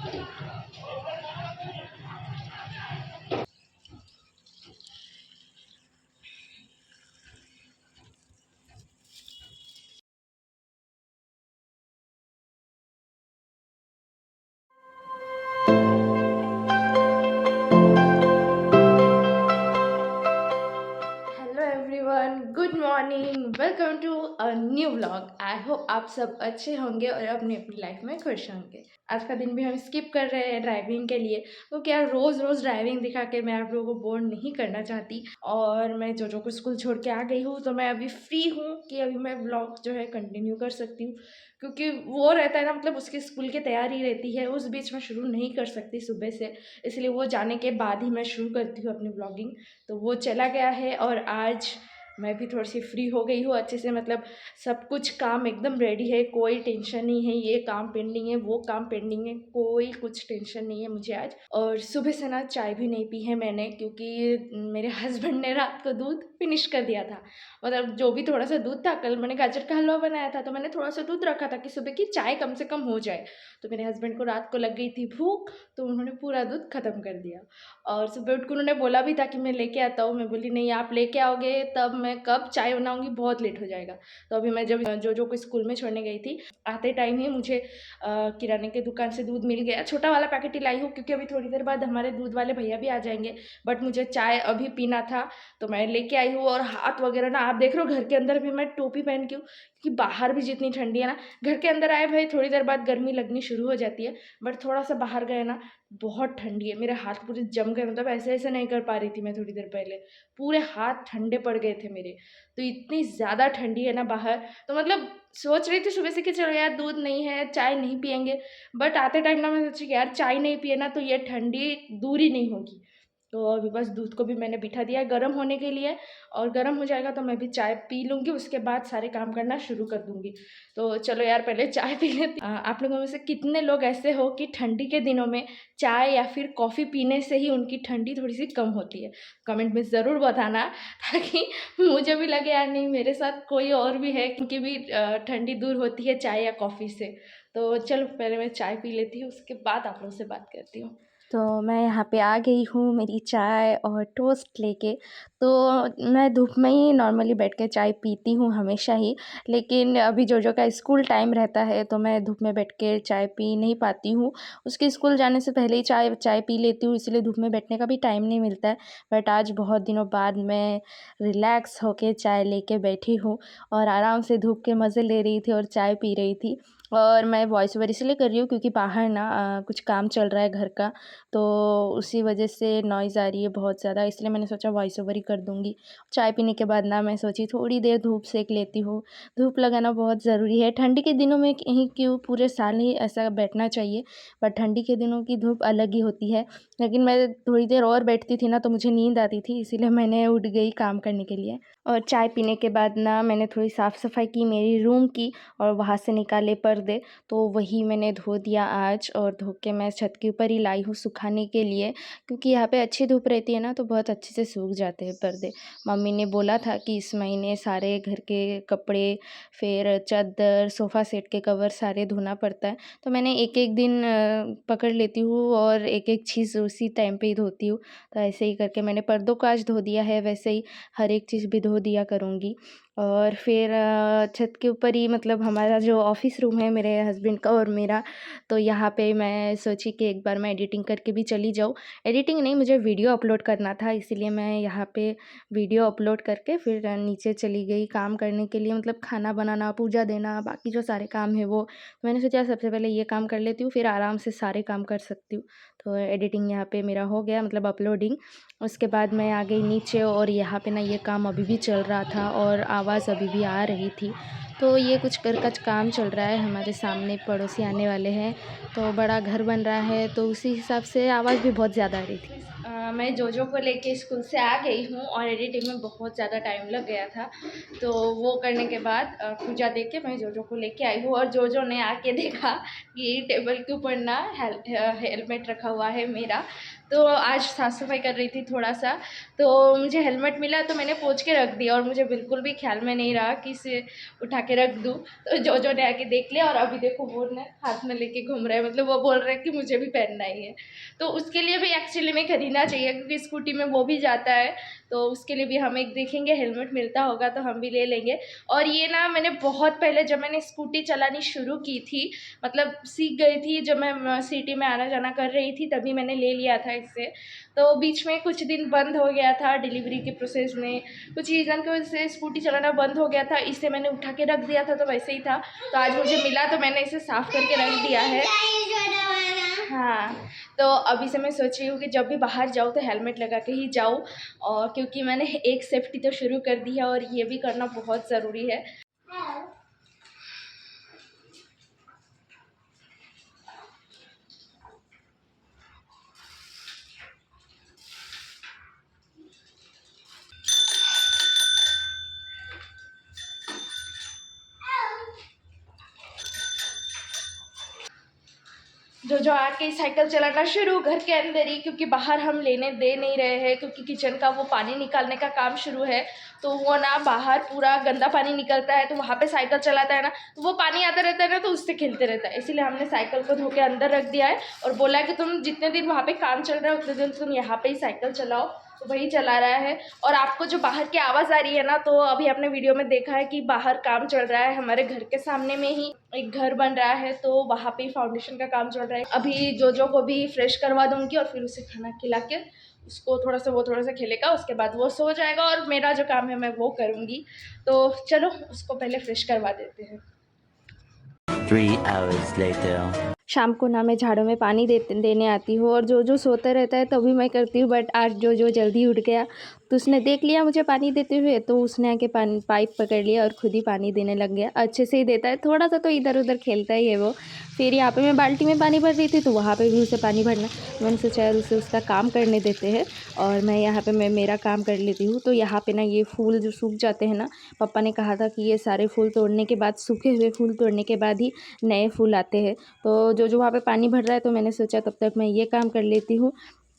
Hello everyone, good morning, welcome to a new vlog. I hope आप सब अच्छे होंगे और अपनी अपनी लाइफ में खुश होंगे। आज का दिन भी हम स्किप कर रहे हैं ड्राइविंग के लिए, तो क्या रोज़ रोज़ ड्राइविंग दिखा के मैं आप लोगों को बोर नहीं करना चाहती। और मैं जो को स्कूल छोड़ के आ गई हूँ, तो मैं अभी फ्री हूँ कि अभी मैं व्लॉग जो है कंटिन्यू कर सकती हूँ, क्योंकि वो रहता है ना, मतलब उसकी स्कूल की तैयारी रहती है, उस बीच में शुरू नहीं कर सकती सुबह से, इसलिए वो जाने के बाद ही मैं शुरू करती हूँ अपनी व्लॉगिंग। तो वो चला गया है और आज मैं भी थोड़ी सी फ्री हो गई हूँ अच्छे से, मतलब सब कुछ काम एकदम रेडी है, कोई टेंशन नहीं है, ये काम पेंडिंग है, वो काम पेंडिंग है, कोई कुछ टेंशन नहीं है मुझे आज। और सुबह से ना चाय भी नहीं पी है मैंने, क्योंकि मेरे हस्बैंड ने रात को दूध फिनिश कर दिया था। मतलब जो भी थोड़ा सा दूध था, कल मैंने गाजर का हलवा बनाया था, तो मैंने थोड़ा सा दूध रखा था कि सुबह की चाय कम से कम हो जाए। तो मेरे हस्बैंड को रात को लग गई थी भूख, तो उन्होंने पूरा दूध ख़त्म कर दिया। और सुबह उठ के उन्होंने बोला भी था कि मैं लेके आता हूँ, मैं बोली नहीं, आप लेके आओगे तब मैं कब चाय बनाऊँगी, बहुत लेट हो जाएगा। तो अभी मैं जब जो को स्कूल में छोड़ने गई थी, आते टाइम ही मुझे किराने के दुकान से दूध मिल गया। छोटा वाला पैकेट ही लाई हूँ, क्योंकि अभी थोड़ी देर बाद हमारे दूध वाले भैया भी आ जाएंगे, बट मुझे चाय अभी पीना था तो मैं लेके आई हूँ। और हाथ वगैरह ना आप देख रहे हो, घर के अंदर भी मैं टोपी पहन के हूँ, क्योंकि बाहर भी जितनी ठंडी है ना, घर के अंदर आए भाई थोड़ी देर बाद गर्मी लगनी शुरू हो जाती है, बट थोड़ा सा बाहर गए ना, बहुत ठंडी है। मेरे हाथ पूरे जम गए, मतलब ऐसे ऐसे नहीं कर पा रही थी मैं थोड़ी देर पहले, पूरे हाथ ठंडे पड़ गए थे मेरे। तो इतनी ज़्यादा ठंडी है ना बाहर, तो मतलब सोच रही थी सुबह से कि चलो यार दूध नहीं है, चाय नहीं पियेंगे, बट आते टाइम ना मैं सोची कि यार चाय नहीं पिए ना तो ये ठंडी दूर ही नहीं होगी। तो अभी बस दूध को भी मैंने बिठा दिया है गर्म होने के लिए, और गर्म हो जाएगा तो मैं भी चाय पी लूँगी, उसके बाद सारे काम करना शुरू कर दूँगी। तो चलो यार पहले चाय पी लेती। आप लोगों में से कितने लोग ऐसे हो कि ठंडी के दिनों में चाय या फिर कॉफ़ी पीने से ही उनकी ठंडी थोड़ी सी कम होती है? कमेंट में ज़रूर बताना, ताकि मुझे भी लगे यार नहीं, मेरे साथ कोई और भी है क्योंकि भी ठंडी दूर होती है चाय या कॉफ़ी से। तो चलो पहले मैं चाय पी लेती हूँ, उसके बाद आप लोगों से बात करती हूँ। तो मैं यहाँ पे आ गई हूँ मेरी चाय और टोस्ट लेके। तो मैं धूप में ही नॉर्मली बैठ के चाय पीती हूँ हमेशा ही, लेकिन अभी जो का स्कूल टाइम रहता है तो मैं धूप में बैठ के चाय पी नहीं पाती हूँ। उसके स्कूल जाने से पहले ही चाय चाय पी लेती हूँ, इसलिए धूप में बैठने का भी टाइम नहीं मिलता है। बट आज बहुत दिनों बाद मैं रिलैक्स होके चाय लेके बैठी हूँ और आराम से धूप के मज़े ले रही थी और चाय पी रही थी। और मैं वॉइस ओवर इसलिए कर रही हूँ क्योंकि बाहर ना कुछ काम चल रहा है घर का, तो उसी वजह से नॉइज़ आ रही है बहुत ज़्यादा, इसलिए मैंने सोचा वॉइस ओवर ही कर दूँगी। चाय पीने के बाद ना मैं सोची थोड़ी देर धूप सेक लेती हूँ। धूप लगाना बहुत ज़रूरी है, ठंडी के दिनों में ही क्यों, पूरे साल ही ऐसा बैठना चाहिए, पर ठंडी के दिनों की धूप अलग ही होती है। लेकिन मैं थोड़ी देर और बैठती थी ना तो मुझे नींद आती थी, इसीलिए मैंने उठ गई काम करने के लिए। और चाय पीने के बाद ना मैंने थोड़ी साफ़-सफ़ाई की मेरी रूम की, और वहाँ से निकाले पर्दे, तो वही मैंने धो दिया आज, और धो के मैं छत के ऊपर ही लाई हूँ सुखाने के लिए, क्योंकि यहाँ पे अच्छी धूप रहती है ना तो बहुत अच्छे से सूख जाते हैं पर्दे। मम्मी ने बोला था कि इस महीने सारे घर के कपड़े, फिर चादर, सोफ़ा सेट के कवर सारे धोना पड़ता है, तो मैंने एक-एक दिन पकड़ लेती हूँ और एक-एक चीज़ उसी टाइम पे ही धोती हूँ। तो ऐसे ही करके मैंने पर्दों को आज धो दिया है, वैसे ही हर एक चीज़ भी धो दिया करूँगी। और फिर छत के ऊपर ही, मतलब हमारा जो ऑफ़िस रूम है मेरे हस्बैंड का और मेरा, तो यहाँ पे मैं सोची कि एक बार मैं एडिटिंग करके भी चली जाऊँ। एडिटिंग नहीं, मुझे वीडियो अपलोड करना था, इसीलिए मैं यहाँ पे वीडियो अपलोड करके फिर नीचे चली गई काम करने के लिए, मतलब खाना बनाना, पूजा देना, बाकी जो सारे काम है वो। मैंने सोचा सबसे पहले ये काम कर लेती हूँ, फिर आराम से सारे काम कर सकती हूँ। तो एडिटिंग यहाँ पे मेरा हो गया, मतलब अपलोडिंग। उसके बाद मैं आ गई नीचे, और यहाँ पे ना ये काम अभी भी चल रहा था और आवाज़ अभी भी आ रही थी। तो ये कुछ घर का काम चल रहा है, हमारे सामने पड़ोसी आने वाले हैं, तो बड़ा घर बन रहा है, तो उसी हिसाब से आवाज़ भी बहुत ज़्यादा आ रही थी। मैं जोजो को लेके स्कूल से आ गई हूँ और एडिटिंग में बहुत ज़्यादा टाइम लग गया था। तो वो करने के बाद पूजा देख के मैं जोजो को लेके आई हूँ और जोजो ने आके देखा कि टेबल के ऊपर ना हेलमेट रखा हुआ है मेरा। तो आज साफ़ सफाई कर रही थी थोड़ा सा, तो मुझे हेलमेट मिला तो मैंने पोंछ के रख दिया और मुझे बिल्कुल भी ख्याल में नहीं रहा कि इसे उठा के रख दूँ। तो जोजो ने आके देख लिया और अभी देखो वो ने हाथ में लेके घूम रहा है, मतलब वो बोल रहे हैं कि मुझे भी पहनना ही है। तो उसके लिए भी एक्चुअली में खरीदना चाहिए क्योंकि स्कूटी में वो भी जाता है, तो उसके लिए भी हम एक देखेंगे, हेलमेट मिलता होगा तो हम भी ले लेंगे। और ये ना मैंने बहुत पहले जब मैंने स्कूटी चलानी शुरू की थी, मतलब सीख गई थी जब मैं सिटी में आना जाना कर रही थी, तभी मैंने ले लिया था इससे। तो बीच में कुछ दिन बंद हो गया था डिलीवरी के प्रोसेस में, कुछ रीज़न की वजह से स्कूटी चलाना बंद हो गया था। इसे मैंने उठा के रख दिया था तो वैसे ही था, तो आज मुझे मिला तो मैंने इसे साफ़ करके रख दिया है। हाँ, तो अभी से मैं सोच रही हूँ कि जब भी बाहर जाऊँ तो हेलमेट लगा के ही जाऊँ, और क्योंकि मैंने एक सेफ्टी तो शुरू कर दी है और ये भी करना बहुत ज़रूरी है। जो आके साइकिल चलाना शुरू घर के अंदर ही, क्योंकि बाहर हम लेने दे नहीं रहे हैं क्योंकि किचन का वो पानी निकालने का काम शुरू है। तो वो ना बाहर पूरा गंदा पानी निकलता है, तो वहाँ पे साइकिल चलाता है ना, तो वो पानी आता रहता है ना, तो उससे खेलते रहता है। इसीलिए हमने साइकिल को धो के अंदर रख दिया है और बोला है कि तुम जितने दिन वहाँ पे काम चल रहा है उतने दिन तुम यहाँ पे ही साइकिल चलाओ। तो वही चला रहा है। और आपको जो बाहर की आवाज़ आ रही है ना, तो अभी आपने वीडियो में देखा है कि बाहर काम चल रहा है, हमारे घर के सामने में ही एक घर बन रहा है, तो वहाँ पे फाउंडेशन का काम चल रहा है। अभी जोजो को भी फ्रेश करवा दूंगी और फिर उसे खाना खिला के उसको थोड़ा सा खेलेगा, उसके बाद वो सो जाएगा और मेरा जो काम है मैं वो करूँगी। तो चलो उसको पहले फ्रेश करवा देते हैं। 3 hours later. शाम को ना मैं झाड़ों में पानी देने आती हूँ और जो सोता रहता है तभी मैं करती हूँ, बट आज जो जल्दी उठ गया तो उसने देख लिया मुझे पानी देते हुए, तो उसने आके पानी पाइप पकड़ लिया और खुद ही पानी देने लग गया। अच्छे से ही देता है, थोड़ा सा तो इधर उधर खेलता ही है वो। फिर यहाँ पे मैं बाल्टी में पानी भर रही थी तो वहाँ पे भी उसे पानी भरना, मैंने सोचा यार उसे उसका काम करने देते हैं और मैं यहाँ पे मैं मेरा काम कर लेती हूँ। तो यहाँ पे ना ये फूल जो सूख जाते हैं ना, पापा ने कहा था कि ये सारे फूल तोड़ने के बाद, सूखे हुए फूल तोड़ने के बाद ही नए फूल आते हैं। तो जो वहाँ पे पानी भर रहा है तो मैंने सोचा तब तक मैं ये काम कर लेती हूँ।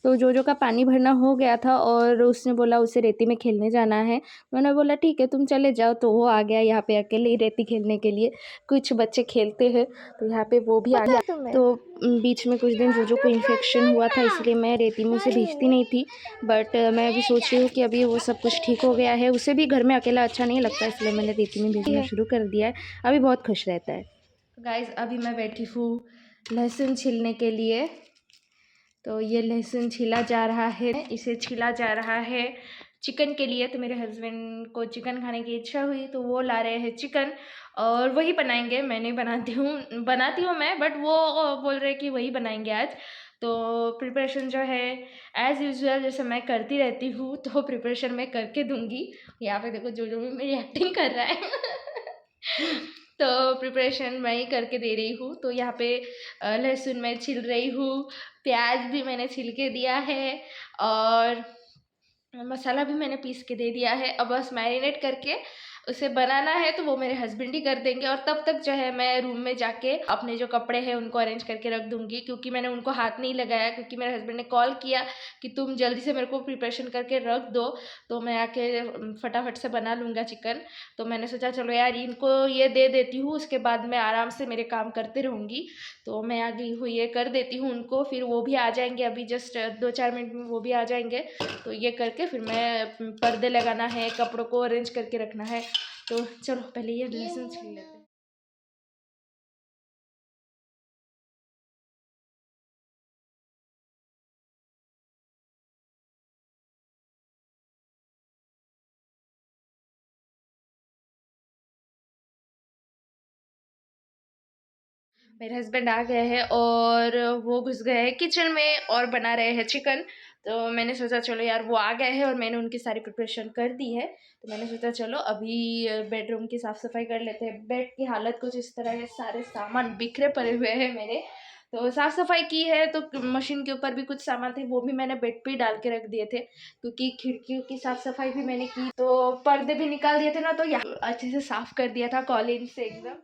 तो जो का पानी भरना हो गया था और उसने बोला उसे रेती में खेलने जाना है। मैंने बोला ठीक है तुम चले जाओ, तो वो आ गया यहाँ पे अकेले ही रेती खेलने के लिए। कुछ बच्चे खेलते हैं तो यहाँ पे वो भी आ गया। तो बीच में कुछ दिन जो को इन्फेक्शन हुआ था, इसलिए मैं रेती में उसे भेजती नहीं थी, बट मैं अभी सोच रही हूँ कि अभी वो सब कुछ ठीक हो गया है, उसे भी घर में अकेला अच्छा नहीं लगता, इसलिए मैंने रेती में भेजना शुरू कर दिया है। अभी बहुत खुश रहता है। गाइस अभी मैं बैठी हूँ लहसुन छीलने के लिए। तो ये लहसुन छीला जा रहा है, इसे छीला जा रहा है चिकन के लिए। तो मेरे हस्बैंड को चिकन खाने की इच्छा हुई तो वो ला रहे हैं चिकन और वही बनाएंगे। मैं नहीं बनाती हूँ मैं, बट वो बोल रहे हैं कि वही बनाएंगे आज। तो प्रिपरेशन जो है एज़ यूजुअल जैसे मैं करती रहती हूँ, तो प्रिपरेशन मैं करके दूँगी। यहाँ पे देखो जो भी मेरी एक्टिंग कर रहा है तो प्रिपरेशन मैं ही करके दे रही हूँ। तो यहाँ पे लहसुन मैं छील रही हूँ, प्याज भी मैंने छील के दिया है और मसाला भी मैंने पीस के दे दिया है। अब बस मैरिनेट करके उसे बनाना है, तो वो मेरे हस्बैंड ही कर देंगे। और तब तक जो है मैं रूम में जाके अपने जो कपड़े हैं उनको अरेंज करके रख दूँगी, क्योंकि मैंने उनको हाथ नहीं लगाया, क्योंकि मेरे हस्बैंड ने कॉल किया कि तुम जल्दी से मेरे को प्रिपरेशन करके रख दो, तो मैं आके फटाफट से बना लूँगा चिकन। तो मैंने सोचा चलो यार इनको ये दे देती हूँ, उसके बाद मैं आराम से मेरे काम करते रहूँगी। तो मैं आ गई हूँ, ये कर देती हूँ उनको, फिर वो भी आ जाएंगे, अभी जस्ट 2-4 मिनट में वो भी आ जाएंगे। तो ये करके फिर मैं पर्दे लगाना है, कपड़ों को अरेंज करके रखना है। तो चलो पहले ये लहसुन छील लेते हैं। मेरे हस्बैंड आ गए हैं और वो घुस गए हैं किचन में और बना रहे हैं चिकन। तो मैंने सोचा चलो यार वो आ गए हैं और मैंने उनकी सारी प्रिपरेशन कर दी है, तो मैंने सोचा चलो अभी बेडरूम की साफ़ सफाई कर लेते हैं। बेड की हालत कुछ इस तरह है, सारे सामान बिखरे पड़े हुए हैं मेरे। तो साफ़ सफाई की है, तो मशीन के ऊपर भी कुछ सामान थे वो भी मैंने बेड पे ही डाल के रख दिए थे, क्योंकि खिड़कियों की साफ़ सफाई भी मैंने की। तो पर्दे भी निकाल दिए थे ना, तो यहाँ अच्छे से साफ़ कर दिया था कॉलिन से एकदम।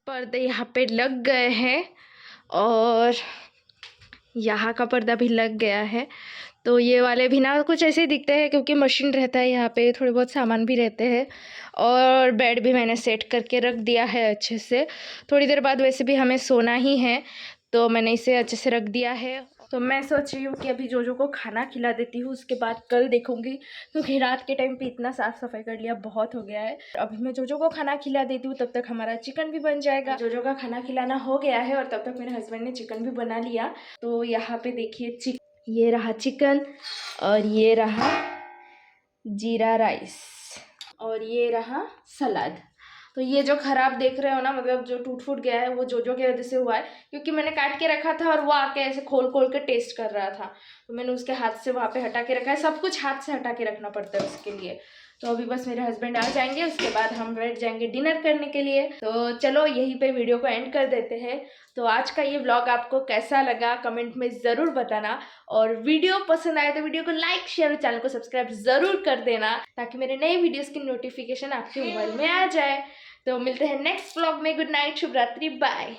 पर्दे यहाँ पे लग गए हैं और यहाँ का पर्दा भी लग गया है। तो ये वाले भी ना कुछ ऐसे ही दिखते हैं, क्योंकि मशीन रहता है यहाँ पे, थोड़े बहुत सामान भी रहते हैं। और बेड भी मैंने सेट करके रख दिया है अच्छे से। थोड़ी देर बाद वैसे भी हमें सोना ही है, तो मैंने इसे अच्छे से रख दिया है। तो मैं सोच रही हूँ कि अभी जोजो को खाना खिला देती हूँ, उसके बाद कल देखूँगी, क्योंकि रात के टाइम पे इतना साफ़ सफाई कर लिया, बहुत हो गया है। अभी मैं जोजो को खाना खिला देती हूँ, तब तक हमारा चिकन भी बन जाएगा। जोजो का खाना खिलाना हो गया है और तब तक मेरे हस्बैंड ने चिकन भी बना लिया। तो यहाँ पे देखिए ये रहा चिकन, और ये रहा जीरा राइस, और ये रहा सलाद। तो ये जो ख़राब देख रहे हो ना, मतलब जो टूट फूट गया है, वो जोजो की वजह से हुआ है, क्योंकि मैंने काट के रखा था और वो आके ऐसे खोल खोल के टेस्ट कर रहा था, तो मैंने उसके हाथ से वहाँ पे हटा के रखा है। सब कुछ हाथ से हटा के रखना पड़ता है उसके लिए। तो अभी बस मेरे हस्बैंड आ जाएंगे, उसके बाद हम बैठ जाएंगे डिनर करने के लिए। तो चलो यहीं पे वीडियो को एंड कर देते हैं। तो आज का ये व्लॉग आपको कैसा लगा कमेंट में ज़रूर बताना, और वीडियो पसंद आए तो वीडियो को लाइक शेयर और चैनल को सब्सक्राइब ज़रूर कर देना, ताकि मेरे नए वीडियोस की नोटिफिकेशन आपके मोबाइल में आ जाए। तो मिलते हैं नेक्स्ट व्लॉग में। गुड नाइट, शुभ रात्रि, बाय।